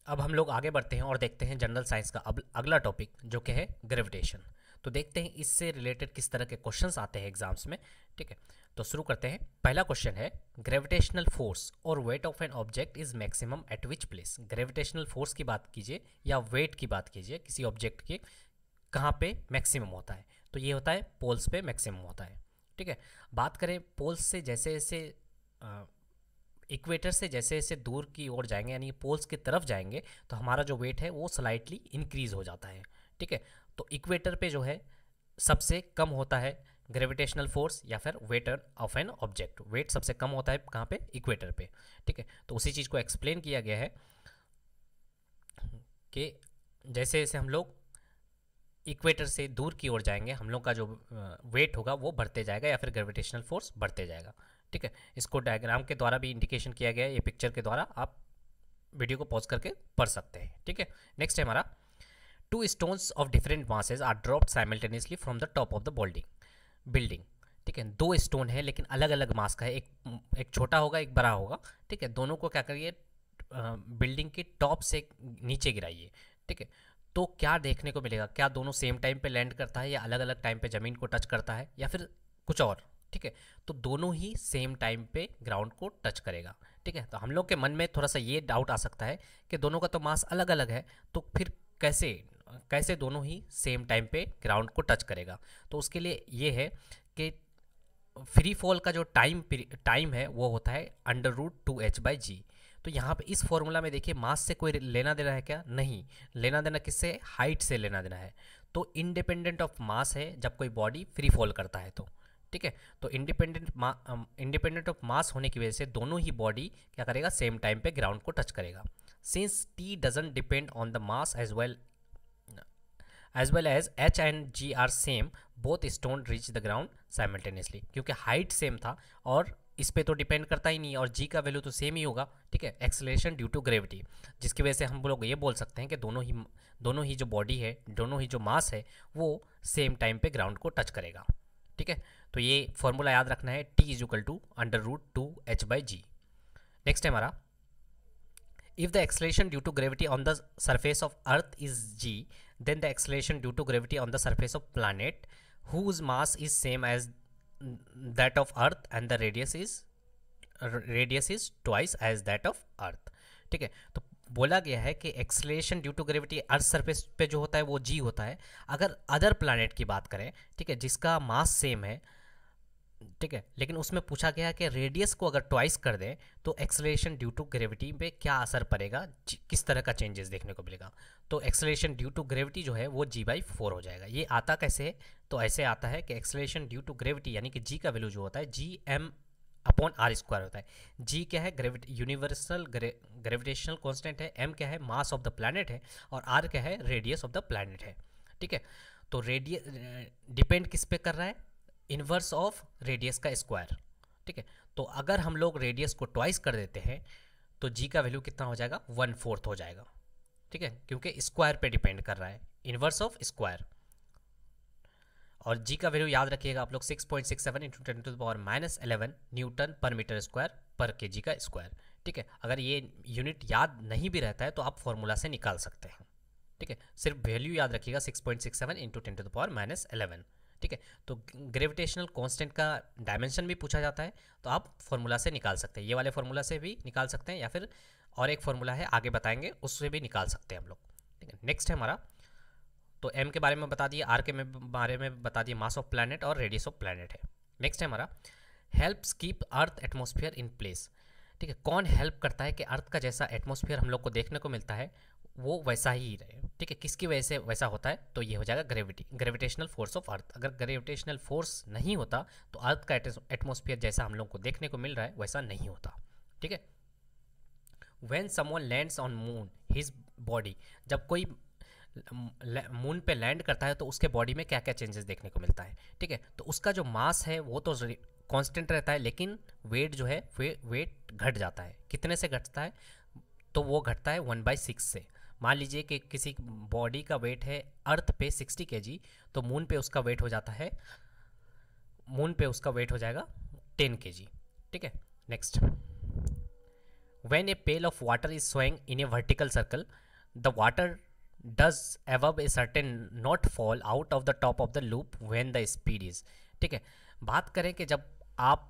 अब हम लोग आगे बढ़ते हैं और देखते हैं जनरल साइंस का अब अगला टॉपिक जो कि है ग्रेविटेशन। तो देखते हैं इससे रिलेटेड किस तरह के क्वेश्चंस आते हैं एग्जाम्स में। ठीक है, तो शुरू करते हैं। पहला क्वेश्चन है, ग्रेविटेशनल फोर्स और wait of an object is maximum eight which place. Gravitational force की बात कीजिए या वेट की बात कीजिए किसी ऑब्जेक्ट के, कहाँ पे मैक्सिमम होता है, तो ये होता है पोल्स पे मैक्सिमम होता है। ठीक है, बात करें पोल्स से जैसे जैसे इक्वेटर से जैसे जैसे दूर की ओर जाएंगे यानी पोल्स की तरफ जाएंगे तो हमारा जो वेट है वो स्लाइटली इंक्रीज हो जाता है। ठीक है, तो इक्वेटर पे जो है सबसे कम होता है ग्रेविटेशनल फोर्स या फिर weight of an object, weight सबसे कम होता है कहाँ पे, इक्वेटर पे। ठीक है, तो उसी चीज़ को एक्सप्लेन किया गया है कि जैसे जैसे हम लोग इक्वेटर से दूर की ओर जाएंगे हम लोग का जो वेट होगा वो बढ़ते जाएगा या फिर ग्रेविटेशनल फोर्स बढ़ते जाएगा। ठीक है, इसको डायग्राम के द्वारा भी इंडिकेशन किया गया है, ये पिक्चर के द्वारा आप वीडियो को पॉज करके पढ़ सकते हैं। ठीक है, नेक्स्ट है हमारा, two stones of different masses are dropped simultaneously from the top of the building. ठीक है, दो स्टोन है लेकिन अलग अलग मास का है, एक छोटा होगा एक बड़ा होगा। ठीक है, दोनों को क्या करिए, बिल्डिंग के टॉप से नीचे गिराइए। ठीक है, तो क्या देखने को मिलेगा, क्या दोनों सेम टाइम पे लैंड करता है या अलग अलग टाइम पे ज़मीन को टच करता है या फिर कुछ और। ठीक है, तो दोनों ही सेम टाइम पे ग्राउंड को टच करेगा। ठीक है, तो हम लोग के मन में थोड़ा सा ये डाउट आ सकता है कि दोनों का तो मास अलग अलग है, तो फिर कैसे कैसे दोनों ही सेम टाइम पे ग्राउंड को टच करेगा। तो उसके लिए ये है कि फ्री फॉल का जो टाइम है वो होता है √2h/g। तो यहाँ पे इस फॉर्मूला में देखिए मास से कोई लेना देना है क्या, नहीं, लेना देना किससे, हाइट से लेना देना है। तो इंडिपेंडेंट ऑफ मास है जब कोई बॉडी फ्री फॉल करता है तो। ठीक है, तो इंडिपेंडेंट ऑफ मास होने की वजह से दोनों ही बॉडी क्या करेगा, सेम टाइम पे ग्राउंड को टच करेगा। Since T doesn't depend on the mass as well as H and G are same, both stone reach the ground simultaneously. क्योंकि हाइट सेम था और इस पे तो डिपेंड करता ही नहीं और जी का वैल्यू तो सेम ही होगा। ठीक है, एक्सेलरेशन ड्यू टू ग्रेविटी, जिसकी वजह से हम लोग ये बोल सकते हैं कि दोनों ही जो बॉडी है, दोनों ही जो मास है वो सेम टाइम पे ग्राउंड को टच करेगा। ठीक है, तो ये फॉर्मूला याद रखना है, T is equal to √2h/g। Next है हमारा, if the acceleration due to gravity on the surface of earth is g, then the acceleration due to gravity on the surface of planet whose mass is same as that of earth and the radius is twice as that of earth। ठीक है, तो बोला गया है कि acceleration due to gravity earth surface पे जो होता है वो जी होता है। अगर अदर प्लैनेट की बात करें, ठीक है, जिसका मास सेम है, ठीक है, लेकिन उसमें पूछा गया कि रेडियस को अगर ट्वाइस कर दें तो एक्सेलरेशन ड्यू टू ग्रेविटी पे क्या असर पड़ेगा, किस तरह का चेंजेस देखने को मिलेगा। तो एक्सेलरेशन ड्यू टू ग्रेविटी जो है वो g/4 हो जाएगा। ये आता कैसे है, तो ऐसे आता है कि एक्सेलरेशन ड्यू टू ग्रेविटी यानी कि g का वैल्यू जो होता है Gm/r² होता है। g क्या है, यूनिवर्सल ग्रेविटेशनल कॉन्स्टेंट है, m क्या है, मास ऑफ द प्लैनेट है, और r क्या है, रेडियस ऑफ द प्लैनेट है। ठीक है, तो रेडियस डिपेंड किस पे कर रहा है, इन्वर्स ऑफ रेडियस का स्क्वायर। ठीक है, तो अगर हम लोग रेडियस को ट्वाइस कर देते हैं तो जी का वैल्यू कितना हो जाएगा, 1/4 हो जाएगा। ठीक है, क्योंकि स्क्वायर पे डिपेंड कर रहा है, इन्वर्स ऑफ स्क्वायर। और जी का वैल्यू याद रखिएगा आप लोग, 6.67 इंटू 10⁻11 न्यूटन पर मीटर स्क्वायर पर के जी का स्क्वायर। ठीक है, अगर ये यूनिट याद नहीं भी रहता है तो आप फॉर्मूला से निकाल सकते हैं। ठीक है, सिर्फ वैल्यू याद रखिएगा, 6.67 इंटू 10⁻11। ठीक है, तो ग्रेविटेशनल कांस्टेंट का डायमेंशन भी पूछा जाता है तो आप फॉर्मूला से निकाल सकते हैं, ये वाले फॉर्मूला से भी निकाल सकते हैं या फिर और एक फॉर्मूला है आगे बताएंगे उससे भी निकाल सकते हैं हम लोग। ठीक है, नेक्स्ट है हमारा, तो एम के बारे में बता दिए, आर के बारे में बता दिए, मास ऑफ प्लैनेट और रेडियस ऑफ प्लैनेट है। नेक्स्ट है हमारा, helps keep earth atmosphere in place. ठीक है, कौन हेल्प करता है कि अर्थ का जैसा एटमॉस्फेयर हम लोग को देखने को मिलता है वो वैसा ही रहे। ठीक है, किसकी वजह से वैसा होता है, तो ये हो जाएगा ग्रेविटेशनल फोर्स ऑफ अर्थ। अगर ग्रेविटेशनल फोर्स नहीं होता तो अर्थ का एटमॉस्फेयर जैसा हम लोग को देखने को मिल रहा है वैसा नहीं होता। ठीक है, when someone lands on moon his body, जब कोई मून पे लैंड करता है तो उसके बॉडी में क्या क्या चेंजेस देखने को मिलता है। ठीक है, तो उसका जो मास है वो तो कांस्टेंट रहता है लेकिन वेट जो है वेट घट जाता है। कितने से घटता है, तो वो घटता है 1/6 से। मान लीजिए कि किसी बॉडी का वेट है अर्थ पे 60 kg, तो मून पे उसका वेट हो जाता है, मून पे उसका वेट हो जाएगा 10 kg। ठीक है, next, When a pail of water is swaying in a vertical circle, the water does above a certain not fall out of the top of the loop when the speed is। ठीक है, बात करें कि जब आप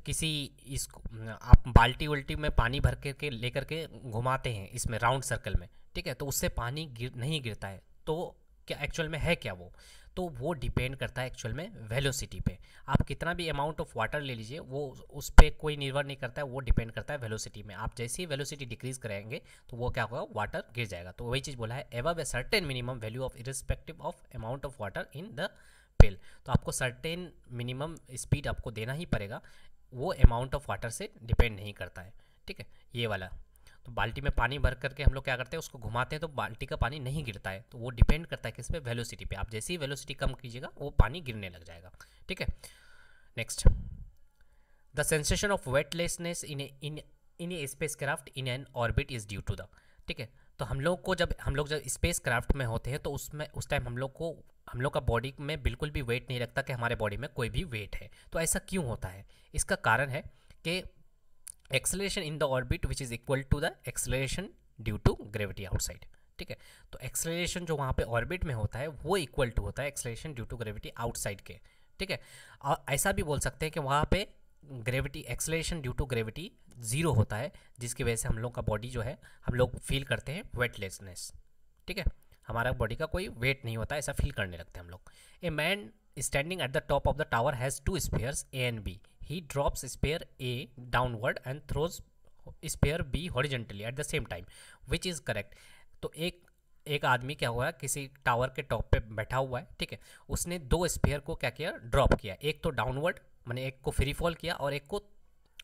किसी इसको आप बाल्टी उल्टी में पानी भर के लेकर के घुमाते हैं इसमें राउंड सर्कल में, ठीक है, तो उससे पानी नहीं गिरता है, तो क्या एक्चुअल में है क्या तो वो डिपेंड करता है एक्चुअल में वेलोसिटी पे। आप कितना भी अमाउंट ऑफ वाटर ले लीजिए, वो उस पर कोई निर्भर नहीं करता है, वो डिपेंड करता है वेलोसिटी में। आप जैसे ही वेलोसिटी डिक्रीज करेंगे तो वो क्या होगा, वाटर गिर जाएगा। तो वही चीज़ बोला है, above a certain minimum value of irrespective of amount of water in the pale. तो आपको सर्टेन मिनिमम स्पीड आपको देना ही पड़ेगा, वो अमाउंट ऑफ वाटर से डिपेंड नहीं करता है। ठीक है, ये वाला। तो बाल्टी में पानी भर करके हम लोग क्या करते हैं, उसको घुमाते हैं तो बाल्टी का पानी नहीं गिरता है, तो वो डिपेंड करता है किस पे, वेलोसिटी पे। आप जैसे ही वेलोसिटी कम कीजिएगा वो पानी गिरने लग जाएगा। ठीक है, next, the sensation of weightlessness in a space craft in an orbit is due to the. ठीक है, तो हम लोग जब स्पेस क्राफ्ट में होते हैं तो उसमें उस टाइम हम लोग का बॉडी में बिल्कुल भी वेट नहीं लगता कि हमारे बॉडी में कोई भी वेट है। तो ऐसा क्यों होता है, इसका कारण है कि acceleration in the orbit which is equal to the acceleration due to gravity outside. ठीक है, तो एक्सेलरेशन जो वहाँ पे ऑर्बिट में होता है वो इक्वल टू होता है acceleration due to gravity outside के। ठीक है, और ऐसा भी बोल सकते हैं कि वहाँ पे gravity acceleration due to gravity zero होता है, जिसकी वजह से हम लोग का बॉडी जो है, हम लोग फील करते हैं वेटलेसनेस। ठीक है, हमारा बॉडी का कोई वेट नहीं होता, ऐसा फील करने लगते हैं हम लोग। A man standing at the top of the tower has two spears A and B. He drops spear A downward and throws spear B horizontally at the same time, which is correct। तो एक आदमी क्या हुआ, किसी tower के top पे बैठा हुआ है, ठीक है, उसने दो स्पेयर को क्या किया, ड्रॉप किया। एक तो डाउनवर्ड मैंने एक को फ्री फॉल किया और एक को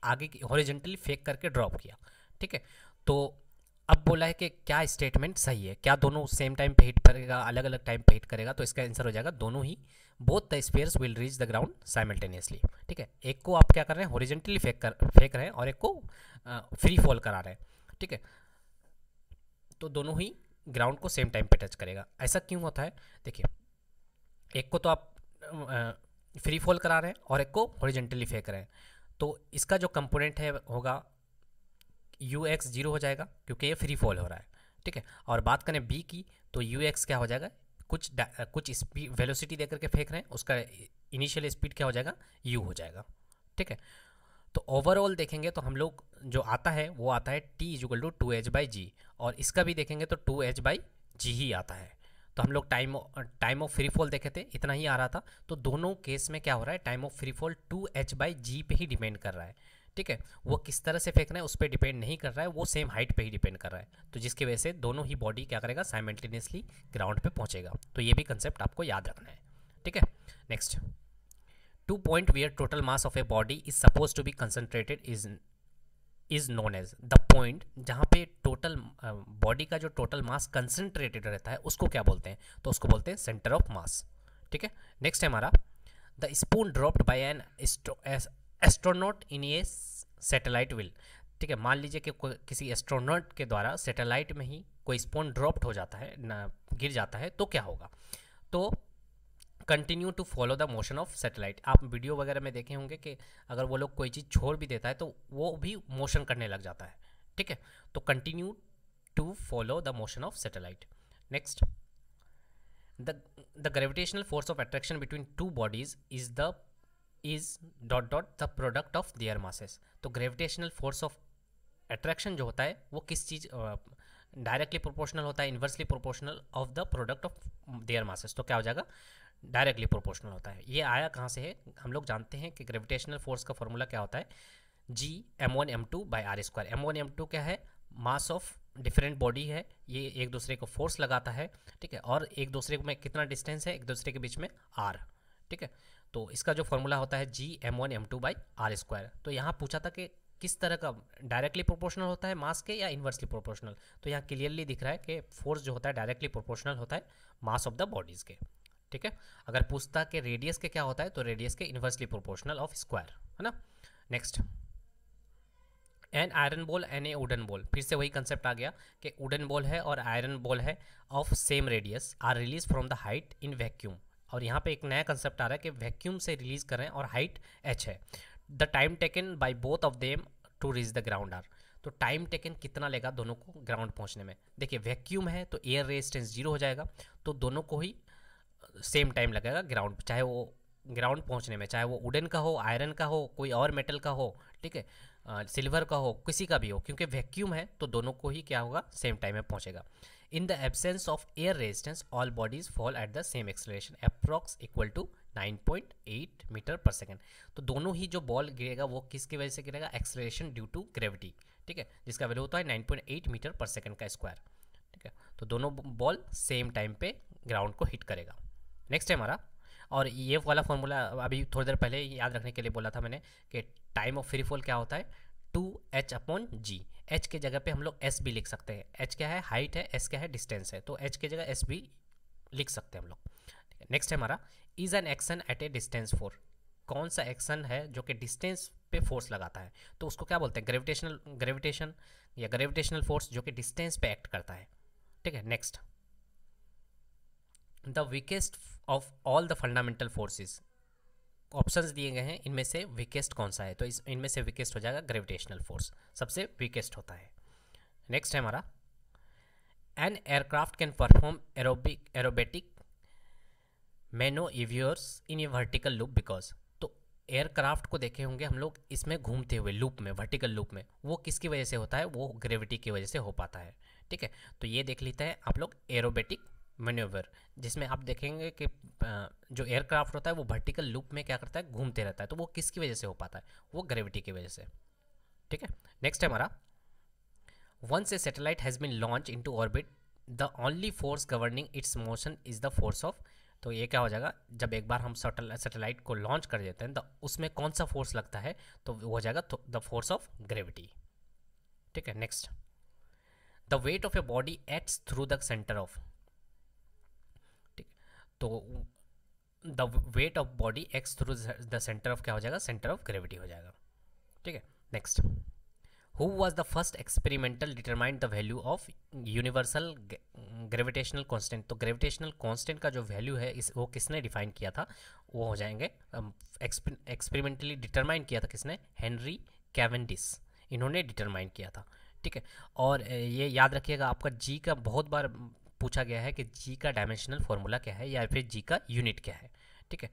आगे हॉरिजॉन्टली फेंक करके ड्रॉप किया। ठीक है, तो अब बोला है कि क्या स्टेटमेंट सही है, क्या दोनों सेम टाइम पे हिट करेगा, अलग अलग टाइम पे हिट करेगा, तो इसका आंसर हो जाएगा दोनों ही, both the spheres will reach the ground simultaneously. ठीक है, एक को आप क्या कर रहे हैं, हॉरिजॉन्टली फेंक रहे हैं और एक को फ्री फॉल करा रहे हैं। ठीक है, तो दोनों ही ग्राउंड को सेम टाइम पे टच करेगा। ऐसा क्यों होता है, देखिए, एक को तो आप फ्री फॉल करा रहे हैं और एक को हॉरिजॉन्टली फेंक रहे हैं, तो इसका जो कंपोनेंट है होगा ux 0 हो जाएगा क्योंकि ये फ्री फॉल हो रहा है। ठीक है, और बात करें b की तो ux क्या हो जाएगा, कुछ स्पीड वेलोसिटी देकर के फेंक रहे हैं, उसका इनिशियल स्पीड क्या हो जाएगा, u हो जाएगा। ठीक है, तो ओवरऑल देखेंगे तो हम लोग जो आता है वो आता है t is equal to 2h/g, और इसका भी देखेंगे तो 2h/g ही आता है। तो हम लोग टाइम ऑफ फ्री फॉल देखे थे, इतना ही आ रहा था। तो दोनों केस में क्या हो रहा है, time of free fall 2h/g पे ही डिपेंड कर रहा है। ठीक है, वो किस तरह से फेंकना है उस पर डिपेंड नहीं कर रहा है, वो सेम हाइट पे ही डिपेंड कर रहा है। तो जिसकी वजह से दोनों ही बॉडी क्या करेगा, साइमल्टेनियसली ग्राउंड पे पहुंचेगा। तो ये भी कंसेप्ट आपको याद रखना है। ठीक है, next, to point where total mass of a body is suppose to be concentrated is known as the point, जहाँ पे टोटल बॉडी का जो टोटल मास कंसंट्रेटेड रहता है उसको क्या बोलते हैं, तो उसको बोलते हैं सेंटर ऑफ मास। ठीक है, नेक्स्ट है हमारा the spoon dropped by an astronaut in a satellite will. ठीक है, मान लीजिए कि किसी एस्ट्रोनॉट के द्वारा सैटेलाइट में ही कोई स्पून ड्रॉप्ड हो जाता है, गिर जाता है, तो क्या होगा, तो continue to follow the motion of satellite. आप वीडियो वगैरह में देखे होंगे कि अगर वो लोग कोई चीज़ छोड़ भी देता है तो वो भी मोशन करने लग जाता है। ठीक है, तो continue to follow the motion of satellite. Next, the gravitational force of attraction between two bodies is the product of their masses. तो ग्रेविटेशनल फोर्स ऑफ अट्रैक्शन जो होता है वो किस चीज़ डायरेक्टली प्रोपोर्शनल होता है, inversely proportional of the product of their masses. तो क्या हो जाएगा, डायरेक्टली प्रोपोर्शनल होता है। ये आया कहाँ से है, हम लोग जानते हैं कि ग्रेविटेशनल फोर्स का फॉर्मूला क्या होता है, g m1m2/r²। m1m2 क्या है, मास ऑफ डिफरेंट बॉडी है, ये एक दूसरे को फोर्स लगाता है। ठीक है, और एक दूसरे में कितना डिस्टेंस है एक दूसरे के बीच में, r। ठीक है, तो इसका जो फॉर्मूला होता है g m1m2/r²। तो यहाँ पूछा था कि किस तरह का, डायरेक्टली प्रोपोर्शनल होता है मास के या इन्वर्सली प्रोपोर्शनल। तो यहाँ क्लियरली दिख रहा है कि फोर्स जो होता है डायरेक्टली प्रोपोर्शनल होता है मास ऑफ द बॉडीज़ के। ठीक है, अगर पूछता कि रेडियस के क्या होता है तो रेडियस के इन्वर्सली प्रोपोर्शनल ऑफ स्क्वायर, है ना। Next, an iron ball and A wooden ball. फिर से वही कंसेप्ट आ गया कि वुडन बॉल है और आयरन बॉल है of same radius are release from the height in vacuum. और यहाँ पे एक नया कंसेप्ट आ रहा है कि वैक्यूम से रिलीज कर रहे हैं और हाइट h है। The time taken by both of them to reach the ground are. तो टाइम टेकन कितना लेगा दोनों को ग्राउंड पहुंचने में? देखिए वैक्यूम है तो एयर रेजिस्टेंस 0 हो जाएगा, तो दोनों को ही सेम टाइम लगेगा ग्राउंड, चाहे वो ग्राउंड पहुंचने में, चाहे वो वुडन का हो, आयरन का हो, कोई और मेटल का हो, ठीक है, सिल्वर का हो, किसी का भी हो, क्योंकि वैक्यूम है तो दोनों को ही क्या होगा, सेम टाइम में पहुंचेगा। In the absence of air resistance all bodies fall at the same acceleration approx equal to 9.8 metre per second. तो दोनों ही जो बॉल गिरेगा वो किसकी वजह से गिरेगा? एक्सेलरेशन ड्यू टू ग्रेविटी, ठीक है, जिसका वैल्यू होता है 9.8 मीटर पर सेकेंड का स्क्वायर, ठीक है। तो दोनों बॉल सेम टाइम पे ग्राउंड को हिट करेगा। नेक्स्ट है हमारा, और ये वाला फॉर्मूला अभी थोड़ी देर पहले याद रखने के लिए बोला था मैंने कि टाइम ऑफ फ्री फॉल क्या होता है? 2h/g। h के जगह पे हम लोग s भी लिख सकते हैं। h क्या है? हाइट है, s क्या है? डिस्टेंस है, तो h की जगह s भी लिख सकते हैं हम लोग, ठीक है। नेक्स्ट है हमारा, is an action at A distance four. कौन सा एक्शन है जो कि डिस्टेंस पे फोर्स लगाता है? तो उसको क्या बोलते हैं? ग्रेविटेशन या ग्रेविटेशनल फोर्स जो कि डिस्टेंस पे एक्ट करता है, ठीक है। Next, the weakest of all the fundamental forces. Options दिए गए हैं, इनमें से वीकेस्ट कौन सा है? तो इनमें से वीकेस्ट हो जाएगा ग्रेविटेशनल फोर्स, सबसे वीकेस्ट होता है। नेक्स्ट है हमारा, an aircraft can perform aerobatic manoeuvres in a vertical loop because. तो एयरक्राफ्ट को देखे होंगे हम लोग इसमें घूमते हुए लूप में, वर्टिकल लूप में, वो किसकी वजह से होता है? वो ग्रेविटी की वजह से हो पाता है, ठीक है। तो ये देख लेते हैं आप लोग, एरोबेटिक मैन्यूवर, जिसमें आप देखेंगे कि जो एयरक्राफ्ट होता है वो वर्टिकल लूप में क्या करता है? घूमते रहता है। तो वो किसकी वजह से हो पाता है? वो ग्रेविटी की वजह से, ठीक है। नेक्स्ट है हमारा, once a satellite has been launch into orbit the only force governing its motion is the force of. तो ये क्या हो जाएगा? जब एक बार हम सैटेलाइट को लॉन्च कर देते हैं तो उसमें कौन सा फोर्स लगता है? तो वो हो जाएगा द फोर्स ऑफ ग्रेविटी, ठीक है। Next, the weight of a body acts through the centre of, तो the weight of body acts through the centre of क्या हो जाएगा? सेंटर ऑफ ग्रेविटी हो जाएगा, ठीक है। Next, who was the first experimental determined the value of universal gravitational constant. तो gravitational constant का जो वैल्यू है वो किसने डिफाइन किया था? वो हो जाएंगे, एक्सपेरिमेंटली डिटरमाइन किया था किसने? हेनरी कैवेंडिश, इन्होंने डिटरमाइन किया था, ठीक है। और ये याद रखिएगा, आपका जी का बहुत बार पूछा गया है कि जी का डायमेंशनल फॉर्मूला क्या है या फिर जी का यूनिट क्या है, ठीक है।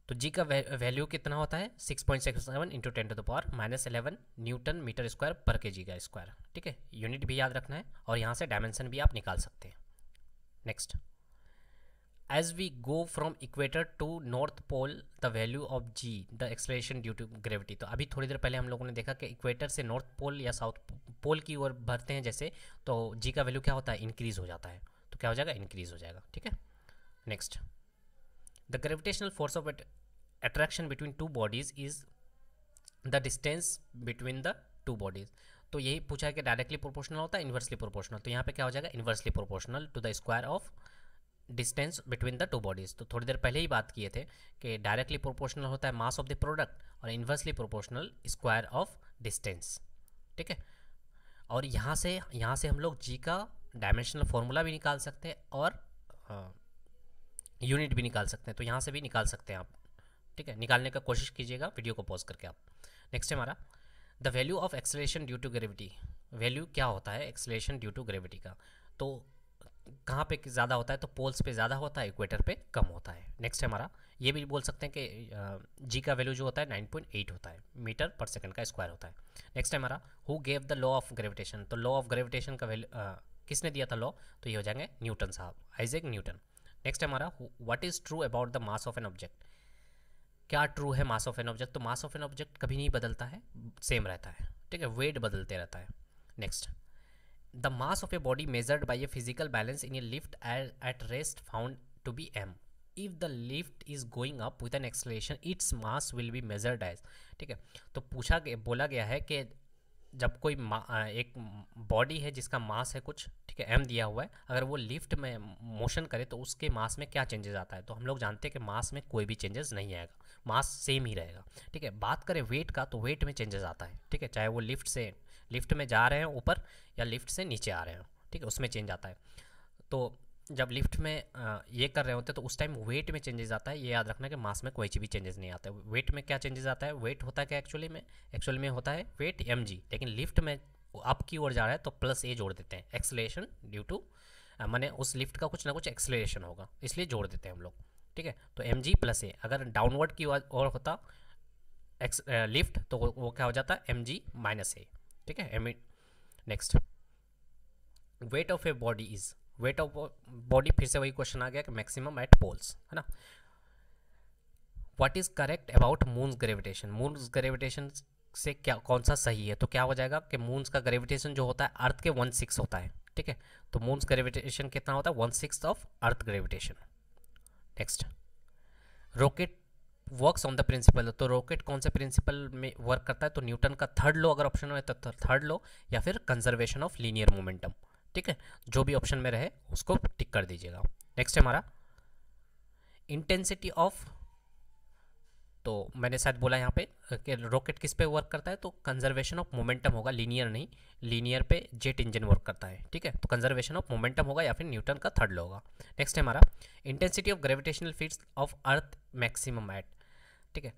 तो जी का वैल्यू कितना होता है? 6.67 इंटू 10⁻⁻11 न्यूटन मीटर स्क्वायर पर के जी का स्क्वायर, ठीक है। यूनिट भी याद रखना है और यहाँ से डायमेंशन भी आप निकाल सकते हैं। Next, as we go from equator to north pole the value of g the acceleration due to gravity. तो अभी थोड़ी देर पहले हम लोगों ने देखा कि इक्वेटर से नॉर्थ पोल या साउथ पोल की ओर बढ़ते हैं जैसे, तो जी का वैल्यू क्या होता है? इंक्रीज हो जाता है। तो क्या हो जाएगा? इंक्रीज हो जाएगा, ठीक है। Next, the gravitational force of attraction between two bodies is the distance between the two bodies. तो यही पूछा है कि डायरेक्टली प्रोपोर्शनल होता है, इन्वर्सली प्रोपोर्शनल। तो यहाँ पे क्या हो जाएगा? Inversely proportional to the square of distance between the two bodies. तो थोड़ी देर पहले ही बात किए थे कि डायरेक्टली प्रोपोर्शनल होता है मास ऑफ द प्रोडक्ट और inversely proportional square of distance, ठीक है। और यहाँ से हम लोग जी का डायमेंशनल फॉर्मूला भी निकाल सकते हैं और यूनिट भी निकाल सकते हैं। तो यहाँ से भी निकाल सकते हैं आप, ठीक है। निकालने का कोशिश कीजिएगा वीडियो को पॉज करके आप। नेक्स्ट है हमारा, the value of acceleration due to gravity. Value क्या होता है एक्सेलरेशन ड्यू टू ग्रेविटी का? तो कहाँ पे ज़्यादा होता है? तो पोल्स पे ज़्यादा होता है, इक्वेटर पे कम होता है। नेक्स्ट है हमारा, ये भी बोल सकते हैं कि जी का वैल्यू जो होता है 9.8 होता है, मीटर पर सेकंड का स्क्वायर होता है। नेक्स्ट है हमारा, who gave the law of gravitation. तो लॉ ऑफ ग्रेविटेशन का वैल्यू किसने दिया था लॉ? तो ये हो जाएंगे न्यूटन साहब, आइजैक न्यूटन। नेक्स्ट है हमारा, what is true about the mass of an object. क्या ट्रू है मास ऑफ एन ऑब्जेक्ट? तो मास ऑफ एन ऑब्जेक्ट कभी नहीं बदलता है, सेम रहता है, ठीक है। वेट बदलते रहता है। Next, the mass of a body measured by a physical balance in a lift at rest found to be m। If the lift is going up with an acceleration its mass will be measured as, ठीक है। तो बोला गया है कि जब कोई एक बॉडी है जिसका मास है कुछ, ठीक है, m दिया हुआ है, अगर वो लिफ्ट में मोशन करे तो उसके मास में क्या चेंजेस आता है? तो हम लोग जानते हैं कि मास में कोई भी चेंजेस नहीं आएगा, मास सेम ही रहेगा, ठीक है। बात करें वेट का, तो वेट में चेंजेस आता है, ठीक है, चाहे वो लिफ्ट में जा रहे हैं ऊपर या लिफ्ट से नीचे आ रहे हैं, ठीक है, उसमें चेंज आता है। तो जब लिफ्ट में ये कर रहे होते हैं तो उस टाइम वेट में चेंजेस आता है, ये याद रखना कि मास में कोई भी चेंजेस नहीं आता है। वेट में क्या चेंजेस आता है, वेट होता है क्या एक्चुअली में होता है वेट mg, लेकिन लिफ्ट में अप की ओर जा रहा है तो प्लस ए जोड़ देते हैं, एक्सेलरेशन ड्यू टू माने उस लिफ्ट का कुछ ना कुछ एक्सेलरेशन होगा, इसलिए जोड़ देते हैं हम लोग, ठीक है। तो mg प्लस ए, अगर डाउनवर्ड की ओर होता लिफ्ट तो वो क्या हो जाता है mg माइनस ए, ठीक है। Next, wait of a body is, wait of body, फिर से वही क्वेश्चन आ गया कि मैक्सिमम एट पोल्स, है ना। What is correct about moons gravitation, moons gravitation से क्या कौन सा सही है, तो क्या हो जाएगा कि मून्स का ग्रेविटेशन जो होता है अर्थ के 1/6 होता है, ठीक है। तो मून्स ग्रेविटेशन कितना होता है, 1/6 of earth gravitation. Next, rocket works on the principle, तो रॉकेट कौन से प्रिंसिपल में वर्क करता है, तो न्यूटन का थर्ड लॉ अगर ऑप्शन में तो थर्ड लॉ, या फिर कंजर्वेशन ऑफ लीनियर मोमेंटम, ठीक है। जो भी ऑप्शन में रहे उसको टिक कर दीजिएगा। नेक्स्ट है हमारा इंटेंसिटी ऑफ, तो मैंने शायद बोला यहाँ पे कि रॉकेट किस पे वर्क करता है, तो कंजर्वेशन ऑफ मोमेंटम होगा, लीनियर नहीं, लीनियर पे जेट इंजन वर्क करता है, ठीक है। तो कंजर्वेशन ऑफ मोमेंटम होगा या फिर न्यूटन का थर्ड लॉ होगा। नेक्स्ट है हमारा intensity of gravitational fields of earth maximum at, ठीक है।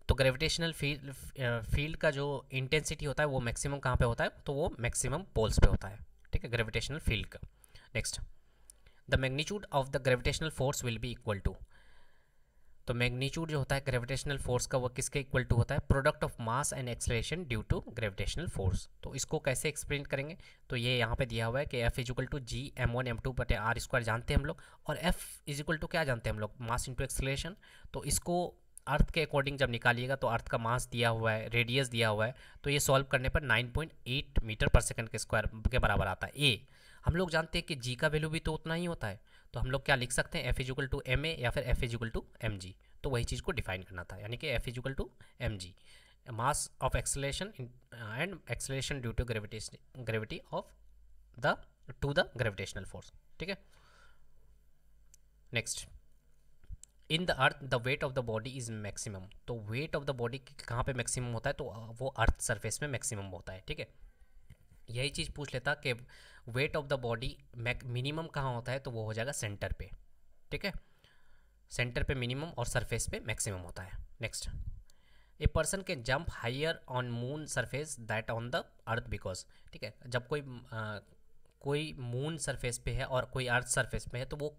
तो ग्रेविटेशनल फील्ड का जो इंटेंसिटी होता है वो मैक्सिमम कहाँ पे होता है, तो वो मैक्सिमम पोल्स पे होता है, ठीक है, ग्रेविटेशनल फील्ड का। Next, the magnitude of the gravitational force will be equal to, तो मैग्नीट्यूड जो होता है ग्रेविटेशनल फोर्स का वो किसके इक्वल टू होता है, product of mass and acceleration due to gravitational force. तो इसको कैसे एक्सप्लेन करेंगे, तो ये यहाँ पे दिया हुआ है कि F is equal to ji m1 m2 बटे आर स्क्वायर जानते हैं हम लोग, और F इजिकल टू क्या जानते हैं हम लोग, मास इंटू एक्सेलरेशन। तो इसको अर्थ के अकॉर्डिंग जब निकालिएगा तो अर्थ का मास दिया हुआ है, रेडियस दिया हुआ है, तो ये सॉल्व करने पर 9.8 मीटर पर सेकंड के स्क्वायर के बराबर आता है। ए हम लोग जानते हैं कि जी का वैल्यू भी तो उतना ही होता है, तो हम लोग क्या लिख सकते हैं, F is equal to m a या फिर F is equal to m g. तो वही चीज़ को डिफाइन करना था, यानी कि F is equal to m g, mass of acceleration and acceleration due to gravity of the to the gravitational force, ठीक है। Next, in the earth the weight of the body is maximum, तो weight of the body कहाँ पे maximum होता है, तो वो earth surface में मैक्सिमम होता है, ठीक है। यही चीज़ पूछ लेता कि wait of the body minimum कहाँ होता है, तो वो हो जाएगा सेंटर पे, ठीक है, सेंटर पे मिनिमम और सरफेस पे मैक्सिमम होता है। Next, a person can jump higher on moon surface that on the earth because, ठीक है, जब कोई मून सरफेस पे है और कोई अर्थ सरफेस पे है तो वो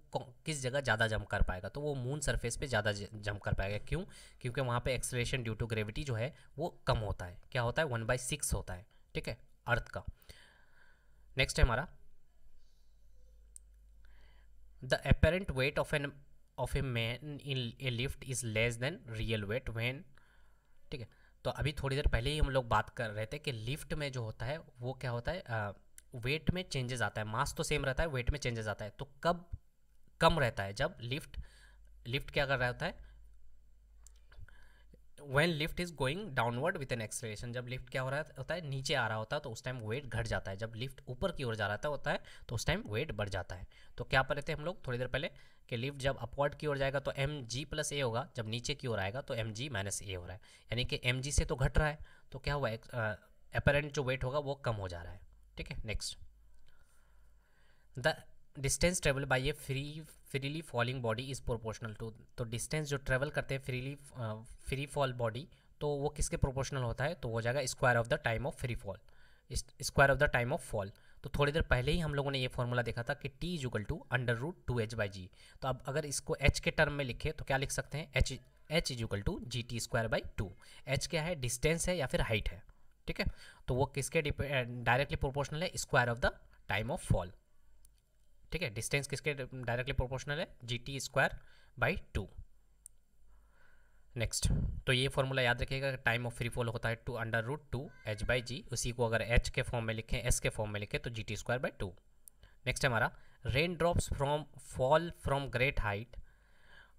किस जगह ज़्यादा जंप कर पाएगा, तो वो मून सरफेस पे ज़्यादा जंप कर पाएगा। क्यों, क्योंकि वहाँ पे एक्सेलरेशन ड्यू टू ग्रेविटी जो है वो कम होता है, क्या होता है 1/6 होता है, ठीक है, अर्थ का। नेक्स्ट है हमारा the apparent weight of a man in a lift is less than real weight when, ठीक है। तो अभी थोड़ी देर पहले ही हम लोग बात कर रहे थे कि लिफ्ट में जो होता है वो क्या होता है, वेट में चेंजेस आता है, मास तो सेम रहता है, वेट में चेंजेस आता है। तो कब कम रहता है, जब लिफ्ट क्या कर रहा होता है, when lift is going downward with an acceleration, जब लिफ्ट क्या हो रहा होता है, नीचे आ रहा होता है, तो उस टाइम वेट घट जाता है। जब लिफ्ट ऊपर की ओर जा रहा होता है तो उस टाइम वेट बढ़ जाता है। तो क्या पढ़े थे हम लोग थोड़ी देर पहले कि लिफ्ट जब अपवर्ड की ओर जाएगा तो mg प्लस ए होगा, जब नीचे की ओर आएगा तो mg माइनस ए हो रहा है, यानी कि mg से तो घट रहा है, तो क्या हुआ, अपेरेंट जो वेट होगा वो कम हो जा रहा है, ठीक है। Next, the distance travel by a freely falling body is proportional to, तो डिस्टेंस जो ट्रेवल करते हैं फ्री फॉल बॉडी, तो वो किसके प्रोपोर्शनल होता है, तो वो हो जाएगा square of the time of free fall, square of the time of fall. तो थोड़ी देर पहले ही हम लोगों ने ये फॉर्मूला देखा था कि t is equal to √2h/g। तो अब अगर इसको h के टर्म में लिखे तो क्या लिख सकते हैं, h is equal to GT²/2। h क्या है, डिस्टेंस है या फिर हाइट है, ठीक है। तो वो किसके डायरेक्टली प्रोपोर्शनल है, square of the time of fall, ठीक है। डिस्टेंस किसके डायरेक्टली प्रोपोर्शनल है, GT²/2। नेक्स्ट, तो ये फॉर्मूला याद रखिएगा, टाइम ऑफ फ्री फॉल होता है √2h/g, उसी को अगर h के फॉर्म में लिखें, s के फॉर्म में लिखें तो GT²/2। नेक्स्ट है हमारा rain drops fall from great height,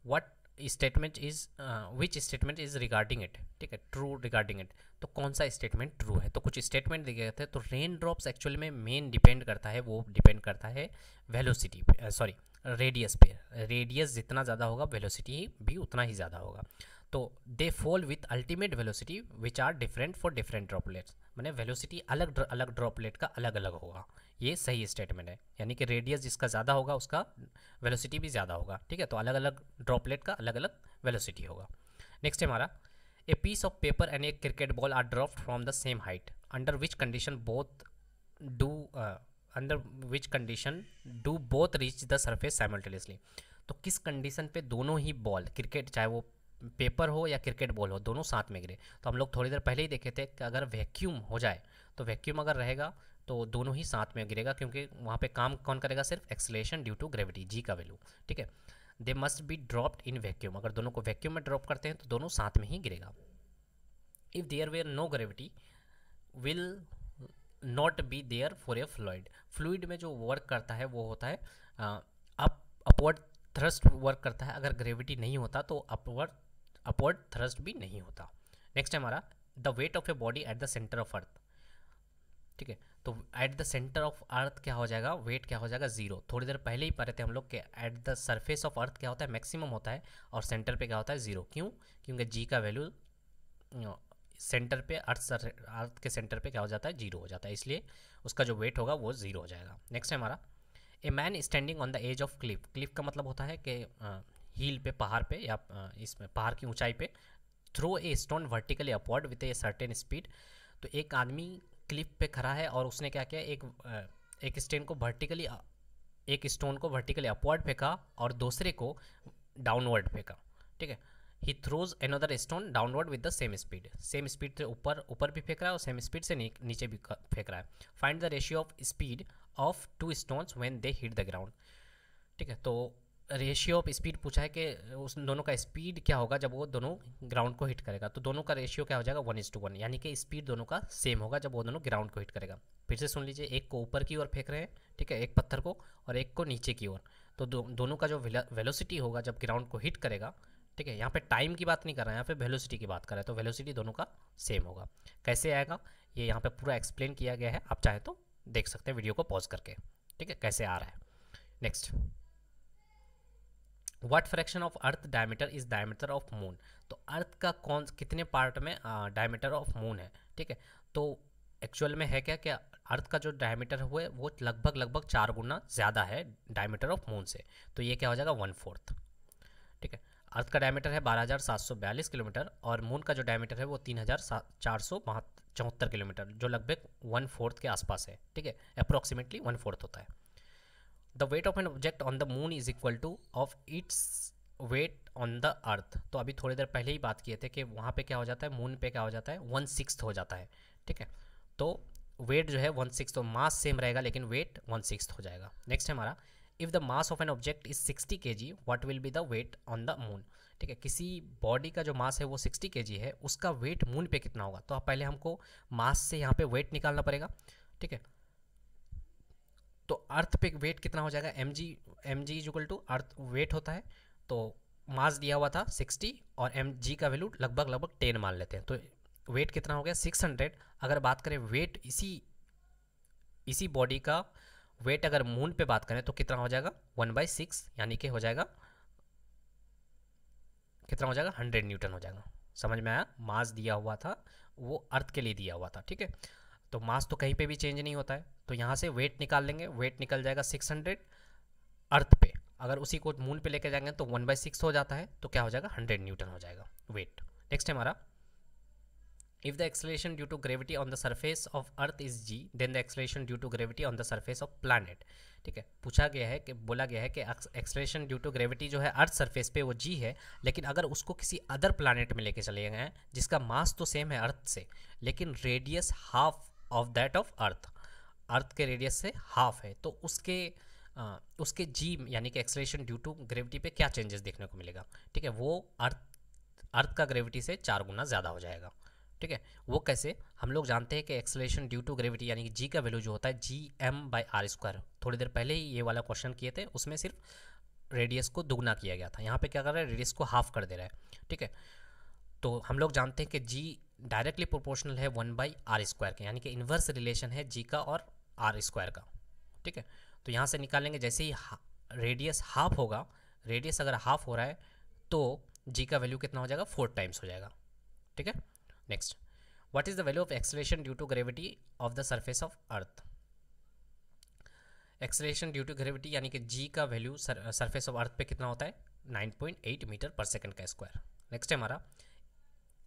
what statement is which statement is regarding it, ठीक है, ट्रू रिगार्डिंग इट। तो कौन सा स्टेटमेंट ट्रू है, तो कुछ स्टेटमेंट दिए गए थे। तो रेन ड्रॉप्स एक्चुअली में मेन डिपेंड करता है, वो डिपेंड करता है वेलोसिटी पे, सॉरी रेडियस पे। रेडियस जितना ज़्यादा होगा वेलोसिटी भी उतना ही ज़्यादा होगा। तो they fall with ultimate velocity which are different for different droplets, मैंने वेलोसिटी अलग अलग ड्रॉपलेट का अलग अलग होगा, ये सही स्टेटमेंट है, यानी कि रेडियस जिसका ज़्यादा होगा उसका वेलोसिटी भी ज़्यादा होगा, ठीक है। तो अलग अलग ड्रॉपलेट का अलग अलग वेलोसिटी होगा। नेक्स्ट है हमारा, a piece of paper and a cricket ball are dropped from the same height, under which condition both do under which condition do both reach the surface simultaneously. तो किस condition पे दोनों ही ball, cricket चाहे वो paper हो या cricket ball हो, दोनों साथ में गिरे। तो हम लोग थोड़ी देर पहले ही देखे थे कि अगर वैक्यूम हो जाए, तो वैक्यूम अगर रहेगा तो दोनों ही साथ में गिरेगा, क्योंकि वहाँ पे काम कौन करेगा, सिर्फ एक्सेलरेशन ड्यू टू ग्रेविटी, जी का वैल्यू, ठीक है। They must be dropped in vacuum, अगर दोनों को वैक्यूम में ड्रॉप करते हैं तो दोनों साथ में ही गिरेगा। If there were no gravity will not be there for a fluid, fluid में जो वर्क करता है वो होता है अपवर्ड थ्रस्ट वर्क करता है, अगर ग्रेविटी नहीं होता तो अपवर्ड थ्रस्ट भी नहीं होता। नेक्स्ट है हमारा, the weight of a body at the centre of earth, ठीक है। तो at the centre of earth क्या हो जाएगा, वेट क्या हो जाएगा, जीरो। थोड़ी देर पहले ही पढ़े थे हम लोग कि at the surface of earth क्या होता है, मैक्सिमम होता है, और सेंटर पे क्या होता है, जीरो। क्यों, क्योंकि जी का वैल्यू सेंटर पे अर्थ के सेंटर पे क्या हो जाता है, जीरो हो जाता है, इसलिए उसका जो वेट होगा वो जीरो हो जाएगा। नेक्स्ट है हमारा, a man standing on the edge of cliff, cliff का मतलब होता है कि हील पे, पहाड़ पे, या इसमें पहाड़ की ऊंचाई पे, throw a stone vertically upward with a certain speed. तो एक आदमी क्लिफ पे खड़ा है और उसने क्या किया, एक स्टोन को वर्टिकली अपवर्ड फेंका और दूसरे को डाउनवर्ड फेंका, ठीक है। He throws another stone downward with the same speed, same speed से ऊपर भी फेंक रहा है और सेम स्पीड से नीचे भी फेंक रहा है। Find the ratio of speed of two stones when they hit the ground, ठीक है। तो रेशियो ऑफ स्पीड पूछा है कि उस दोनों का स्पीड क्या होगा जब वो दोनों ग्राउंड को हिट करेगा। तो दोनों का रेशियो क्या हो जाएगा, 1:1, यानी कि स्पीड दोनों का सेम होगा जब वो दोनों ग्राउंड को हिट करेगा। फिर से सुन लीजिए, एक को ऊपर की ओर फेंक रहे हैं, ठीक है, एक पत्थर को, और एक को नीचे की ओर। तो दोनों का जो वेलोसिटी होगा जब ग्राउंड को हिट करेगा, ठीक है, यहाँ पे टाइम की बात नहीं कर रहा है, यहाँ पे वेलोसिटी की बात कर रहा है, तो वेलोसिटी दोनों का सेम होगा। कैसे आएगा ये यहाँ पे पूरा एक्सप्लेन किया गया है, आप चाहे तो देख सकते हैं वीडियो को पॉज करके, ठीक है, कैसे आ रहा है। Next, what fraction of earth diameter is diameter of moon. तो अर्थ का कितने पार्ट में डायमीटर ऑफ मून है, ठीक है। तो एक्चुअल में है क्या अर्थ का जो डायमीटर हुआ वो लगभग 4 गुना ज़्यादा है डायमीटर ऑफ मून से। तो ये क्या हो जाएगा, 1/4, ठीक है। अर्थ का डायमीटर है 12,742 किलोमीटर और मून का जो डायमीटर है वो 3,474 किलोमीटर, जो लगभग 1/4 के आसपास है, ठीक है, अप्रॉक्सीमेटली 1/4 होता है। The weight of an object on the moon is equal two of its weight on the अर्थ। तो अभी थोड़ी देर पहले ही बात किए थे कि वहाँ पे क्या हो जाता है, मून पे क्या हो जाता है, 1/6 हो जाता है, ठीक है। तो वेट जो है 1/6, तो मास सेम रहेगा लेकिन वेट 1/6 हो जाएगा। नेक्स्ट है हमारा, if the mass of an object is 60 kg, what will be the weight on the moon. ठीक है, किसी बॉडी का जो मास है वो 60 kg है, उसका वेट मून पे कितना होगा। तो पहले हमको मास से यहाँ पे वेट निकालना पड़ेगा, ठीक है। तो अर्थ पे वेट कितना हो जाएगा, mg equal to earth weight होता है, तो मास दिया हुआ था 60 और mg का वैल्यू लगभग 10 मान लेते हैं, तो वेट कितना हो गया 600। अगर बात करें वेट इसी बॉडी का वेट अगर मून पे बात करें तो कितना हो जाएगा 1/6, यानी कि हो जाएगा कितना हो जाएगा 100 न्यूटन हो जाएगा। समझ में आया, मास दिया हुआ था वो अर्थ के लिए दिया हुआ था, ठीक है। तो मास तो कहीं पे भी चेंज नहीं होता है, तो यहाँ से वेट निकाल लेंगे, वेट निकल जाएगा 600 अर्थ पे। अगर उसी को मून पे लेके जाएंगे तो 1/6 हो जाता है, तो क्या हो जाएगा 100 न्यूटन हो जाएगा वेट। नेक्स्ट है हमारा, if the acceleration due to gravity on the surface of earth is g, then the acceleration due to gravity on the surface of planet। ठीक है, पूछा गया है कि बोला गया है कि एक्सलेशन ड्यू टू ग्रेविटी जो है अर्थ सरफेस पे वो g है, लेकिन अगर उसको किसी अदर प्लानट में लेके चले गए हैं जिसका मास तो सेम है अर्थ से, लेकिन radius half of that of earth के रेडियस से हाफ है, तो उसके जी यानी कि एक्सलेशन ड्यू टू ग्रेविटी पे क्या चेंजेस देखने को मिलेगा। ठीक है, वो अर्थ का ग्रेविटी से 4 गुना ज़्यादा हो जाएगा। ठीक है, वो कैसे, हम लोग जानते हैं कि एक्सेलरेशन ड्यू टू ग्रेविटी यानी कि जी का वैल्यू जो होता है gm/r²। थोड़ी देर पहले ही ये वाला क्वेश्चन किए थे, उसमें सिर्फ रेडियस को दुगना किया गया था, यहाँ पे क्या कर रहा है रेडियस को हाफ कर दे रहा है। ठीक है, तो हम लोग जानते हैं कि जी डायरेक्टली प्रोपोर्शनल है 1/r² के, यानी कि इन्वर्स रिलेशन है जी का और r² का। ठीक है, तो यहाँ से निकालेंगे, जैसे ही रेडियस हाफ होगा, रेडियस अगर हाफ हो रहा है तो जी का वैल्यू कितना हो जाएगा 4 टाइम्स हो जाएगा। ठीक है, next, what is the value of acceleration due to gravity of the surface of earth. Acceleration due to gravity यानी कि जी का वैल्यू सरफेस ऑफ अर्थ पे कितना होता है 9.8 मीटर पर सेकंड का स्क्वायर। नेक्स्ट है हमारा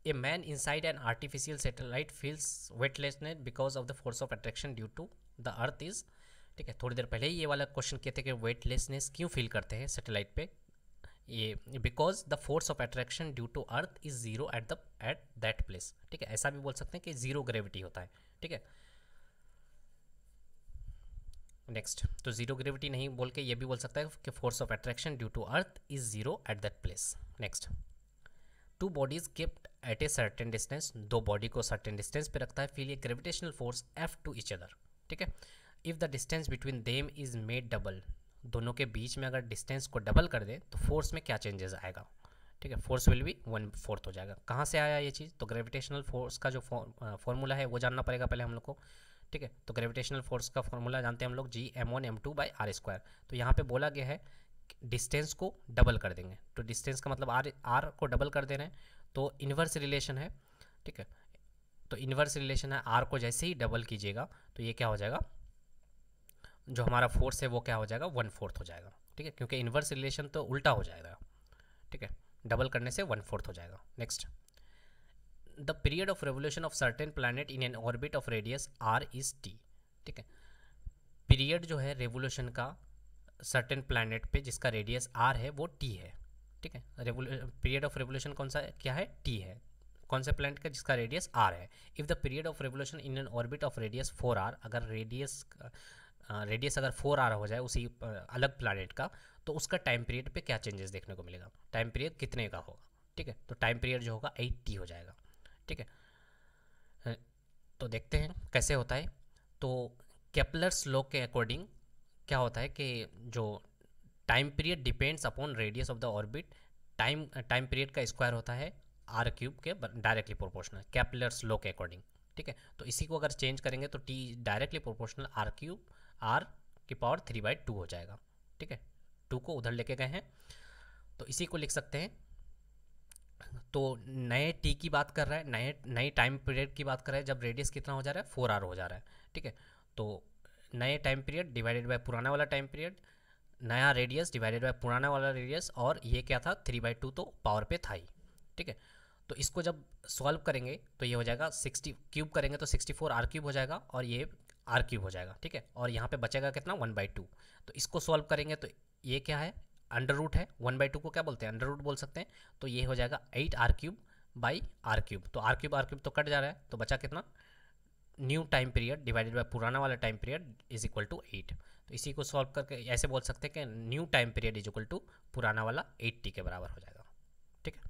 a man inside an artificial satellite feels weightlessness because of the force of attraction due to the earth is, ठीक है, थोड़ी देर पहले ही ये वाला क्वेश्चन कहते हैं कि वेटलेसनेस क्यों फील करते हैं सैटेलाइट पे, ये because the force of attraction due to earth is zero at that place, ठीक है, ऐसा भी बोल सकते हैं कि जीरो ग्रेविटी होता है, ठीक है। नेक्स्ट, तो जीरो ग्रेविटी नहीं बोल के ये भी बोल सकता है कि force of attraction due to earth is zero at that place. Next, two bodies kept at a certain distance, दो बॉडी को सर्टेन डिस्टेंस पे रखता है, feel a gravitational force F to each other, ठीक है। If the distance between them is made double, दोनों के बीच में अगर डिस्टेंस को डबल कर दे तो फोर्स में क्या चेंजेस आएगा, ठीक है, फोर्स विल बी 1/4 हो जाएगा। कहाँ से आया ये चीज़, तो ग्रेविटेशनल फोर्स का जो फॉर्मूला है वो जानना पड़ेगा पहले हम लोग को, ठीक है। तो ग्रेविटेशनल फोर्स का फॉर्मूला जानते हैं हम लोग Gm1m2/r²। तो यहाँ पे बोला गया है डिस्टेंस को डबल कर देंगे, तो डिस्टेंस का मतलब आर को डबल कर दे रहे हैं, तो इन्वर्स रिलेशन है, ठीक है। तो इन्वर्स रिलेशन है, आर को जैसे ही डबल कीजिएगा तो ये क्या हो जाएगा, जो हमारा फोर्स है वो क्या हो जाएगा 1/4 हो जाएगा, ठीक है, क्योंकि इन्वर्स रिलेशन तो उल्टा हो जाएगा, ठीक है, डबल करने से 1/4 हो जाएगा। Next, the period of revolution of certain planet in an orbit of radius R is T, ठीक है, पीरियड जो है रेवोल्यूशन का सर्टेन प्लैनेट पे जिसका रेडियस आर है वो टी है, ठीक है। पीरियड ऑफ रेवोल्यूशन कौन सा क्या है, टी है, कौन से प्लैनेट का जिसका रेडियस आर है। If the period of revolution in an orbit of radius 4r, अगर रेडियस अगर 4r हो जाए उसी अलग प्लैनेट का, तो उसका टाइम पीरियड पे क्या चेंजेस देखने को मिलेगा, टाइम पीरियड कितने का होगा, ठीक है। तो टाइम पीरियड जो होगा 8t हो जाएगा, ठीक है। तो देखते हैं कैसे होता है। तो केपलर्स लॉ के अकॉर्डिंग क्या होता है कि जो time period depends upon radius of the orbit, time period का स्क्वायर होता है r³ के डायरेक्टली प्रोपोर्शनल, केपलर्स लॉ के अकॉर्डिंग, ठीक है। तो इसी को अगर चेंज करेंगे तो t डायरेक्टली प्रोपोर्शनल r⁴ हो जाएगा, ठीक है। 2 को उधर लेके गए हैं तो इसी को लिख सकते हैं। तो नए t की बात कर रहा है, नए टाइम पीरियड की बात कर रहा है जब रेडियस कितना हो जा रहा है 4r हो जा रहा है, ठीक है। तो नए टाइम पीरियड डिवाइडेड बाय पुराना वाला टाइम पीरियड, नया रेडियस डिवाइडेड बाय पुराना वाला रेडियस, और ये क्या था 3/2 तो पावर पे था ही, ठीक है। तो इसको जब सॉल्व करेंगे तो ये हो जाएगा 60 क्यूब करेंगे तो 64 r³ हो जाएगा, और ये r³ हो जाएगा, ठीक है। और यहाँ पे बचेगा कितना 1/2। तो इसको सॉल्व करेंगे तो ये क्या है अंडर रूट है, 1/2 को क्या बोलते हैं अंडर रूट बोल सकते हैं। तो ये हो जाएगा 8r³/r³। तो r³ तो कट जा रहा है, तो बचा कितना, new time period divided by पुराना वाला time period is equal to 8। तो इसी को सॉल्व करके ऐसे बोल सकते हैं कि new time period is equal to पुराना वाला 8t के बराबर हो जाएगा, ठीक है।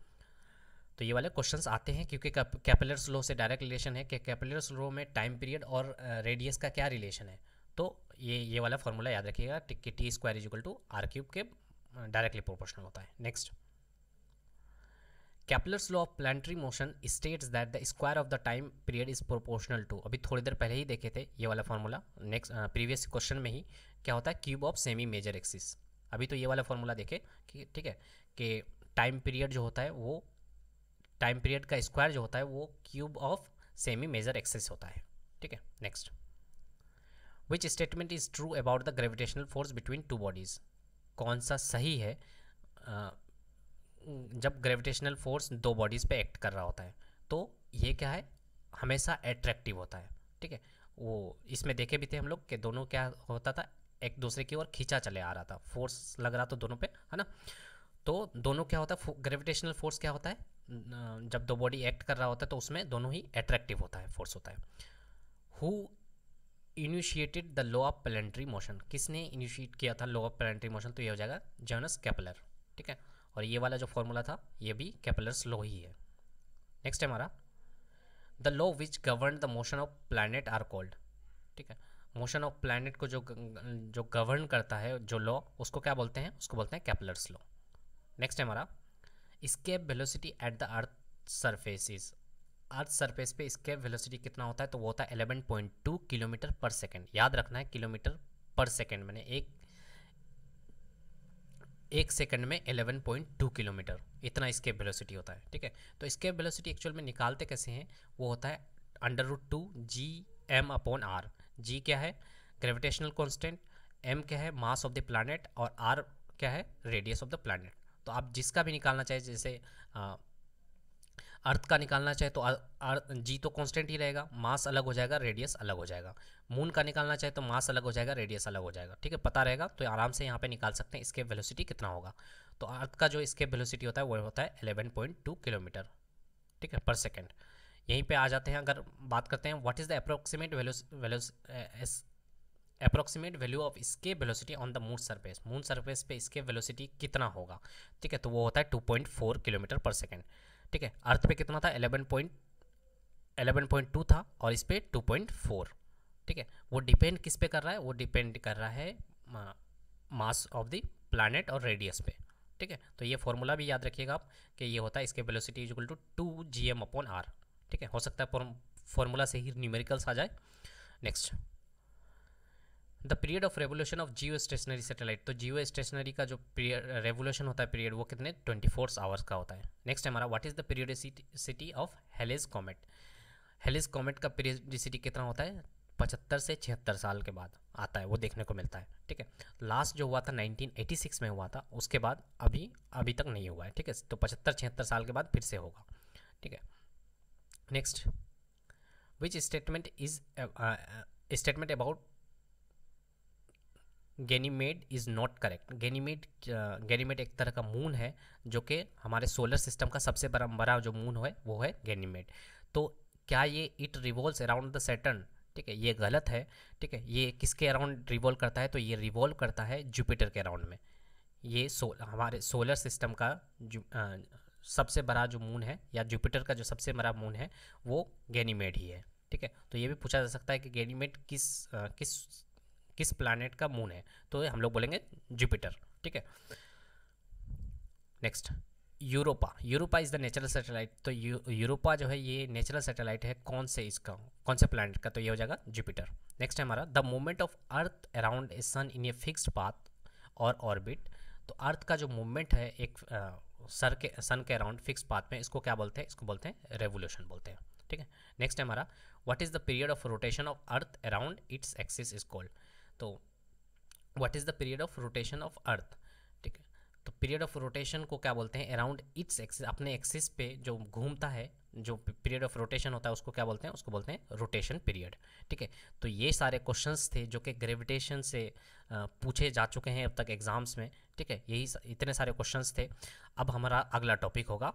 तो ये वाले क्वेश्चंस आते हैं क्योंकि केपलर्स लॉ से डायरेक्ट रिलेशन है कि केपलर्स लॉ में टाइम पीरियड और रेडियस का क्या रिलेशन है। तो ये वाला फॉर्मूला याद रखिएगा कि t² is equal to r³ के डायरेक्टली प्रोपोर्शनल होता है। Next, Kepler's law of planetary motion states that the square of the time period is proportional to, अभी थोड़ी देर पहले ही देखे थे ये वाला फॉर्मूला, नेक्स्ट प्रीवियस क्वेश्चन में ही क्या होता है cube of semi major axis. अभी तो ये वाला फॉर्मूला देखे कि ठीक है कि टाइम पीरियड जो होता है वो टाइम पीरियड का स्क्वायर जो होता है वो cube of semi major axis होता है, ठीक है। Next, which statement is true about the gravitational force between two bodies, कौन सा सही है जब ग्रेविटेशनल फोर्स दो बॉडीज़ पे एक्ट कर रहा होता है, तो ये क्या है हमेशा अट्रैक्टिव होता है, ठीक है। वो इसमें देखे भी थे हम लोग कि दोनों क्या होता था एक दूसरे की ओर खींचा चले आ रहा था, फोर्स लग रहा था दोनों पे, है ना। तो दोनों क्या होता है ग्रेविटेशनल फोर्स क्या होता है जब दो बॉडी एक्ट कर रहा होता है तो उसमें दोनों ही अट्रैक्टिव होता है, फोर्स होता है। Who initiated the law of planetary motion, किसने इनिशिएट किया था लॉ ऑफ प्लैनेटरी मोशन, तो ये हो जाएगा जोहानस केपलर, ठीक है। और ये वाला जो फॉर्मूला था ये भी केपलर्स लॉ ही है। नेक्स्ट है हमारा the law which govern the motion of planet are called, ठीक है। मोशन ऑफ प्लैनेट को जो गवर्न करता है जो लॉ उसको क्या बोलते हैं, उसको बोलते हैं केपलर्स लॉ। नेक्स्ट है हमारा escape velocity at the earth surface is, earth surface पे एस्केप वेलोसिटी कितना होता है, तो वो होता है 11.2 किलोमीटर पर सेकेंड। याद रखना है किलोमीटर पर सेकेंड, मैंने एक सेकंड में 11.2 किलोमीटर इतना एस्केप वेलोसिटी होता है, ठीक है। तो एस्केप वेलोसिटी एक्चुअल में निकालते कैसे हैं, वो होता है √2 Gm/r। जी क्या है ग्रेविटेशनल कांस्टेंट, m क्या है, मास ऑफ द प्लैनेट, और r क्या है, रेडियस ऑफ द प्लैनेट। तो आप जिसका भी निकालना चाहे, जैसे अर्थ का निकालना चाहे तो जी तो कांस्टेंट ही रहेगा, मास अलग हो जाएगा, रेडियस अलग हो जाएगा। मून का निकालना चाहे तो मास अलग हो जाएगा, रेडियस अलग हो जाएगा। ठीक है, पता रहेगा तो आराम से यहाँ पे निकाल सकते हैं एस्केप वेलोसिटी कितना होगा। तो अर्थ का जो एस्केप वेलोसिटी होता है वो होता है 11.2 किलोमीटर, ठीक है, पर सेकेंड। यहीं पे आ जाते हैं, अगर बात करते हैं what is the approximate value of escape velocity on the moon surface. Moon surface पे एस्केप वेलोसिटी कितना होगा, ठीक है, तो वो होता है 2.4 किलोमीटर पर सेकेंड। ठीक है, अर्थ पे कितना था, 11.2 था, और इस पे 2.4। ठीक है, वो डिपेंड किस पे कर रहा है, वो डिपेंड कर रहा है मास ऑफ द प्लैनेट और रेडियस पे। ठीक है, तो ये फॉर्मूला भी याद रखिएगा आप कि ये होता है इसके velocity is equal to 2gm/r। ठीक है, हो सकता है फॉर्मूला से ही न्यूमेरिकल्स आ जाए। Next, the period of revolution of Jio stationery satellite. तो जियो स्टेशनरी का जो रेवोल्यूशन होता है पीरियड, वो कितने 24 आवर्स का होता है। नेक्स्ट है हमारा what is the periodicity of Halley's comet. Halley's comet का पीरियडिसिटी कितना होता है, 75 से 76 साल के बाद आता है, वो देखने को मिलता है। ठीक है, लास्ट जो हुआ था 1986 में हुआ था, उसके बाद अभी तक नहीं हुआ है। ठीक है, तो 75-76 साल के बाद फिर से होगा। ठीक है, next, which statement about Ganymede is not correct. Ganymede एक तरह का मून है जो कि हमारे सोलर सिस्टम का सबसे बड़ा जो मून है वो है गैनीमेड। तो क्या ये it revolves around the Saturn, ठीक है, ये गलत है। ठीक है, ये किसके अराउंड रिवॉल्व करता है, तो ये रिवॉल्व करता है जुपिटर के अराउंड में। ये हमारे सोलर सिस्टम का सबसे बड़ा जो मून है, या जुपिटर का जो सबसे बड़ा मून है, वो गैनीमेड ही है। ठीक है, तो ये भी पूछा जा सकता है कि गैनीमेड किस प्लैनेट का मून है, तो हम लोग बोलेंगे जुपिटर। ठीक है, next, Europa is the natural satellite. तो यूरोपा जो है ये नेचुरल सैटेलाइट है, कौन से प्लैनेट का, तो ये हो जाएगा जुपिटर। नेक्स्ट है हमारा the movement of earth around a sun in a fixed path और ऑर्बिट। तो अर्थ का जो मूवमेंट है एक सन के अराउंड फिक्स पाथ में, इसको क्या बोलते हैं, इसको बोलते हैं रेवोल्यूशन बोलते हैं। ठीक है, नेक्स्ट है हमारा what is the period of rotation of earth around its axis is called. तो what is the period of rotation of earth. ठीक है, तो पीरियड ऑफ रोटेशन को क्या बोलते हैं, अराउंड इट्स एक्सिस, अपने एक्सिस पे जो घूमता है, जो पीरियड ऑफ रोटेशन होता है उसको क्या बोलते हैं, उसको बोलते हैं रोटेशन पीरियड। ठीक है, तो ये सारे क्वेश्चंस थे जो कि ग्रेविटेशन से पूछे जा चुके हैं अब तक एग्जाम्स में। ठीक है, यही इतने सारे क्वेश्चंस थे। अब हमारा अगला टॉपिक होगा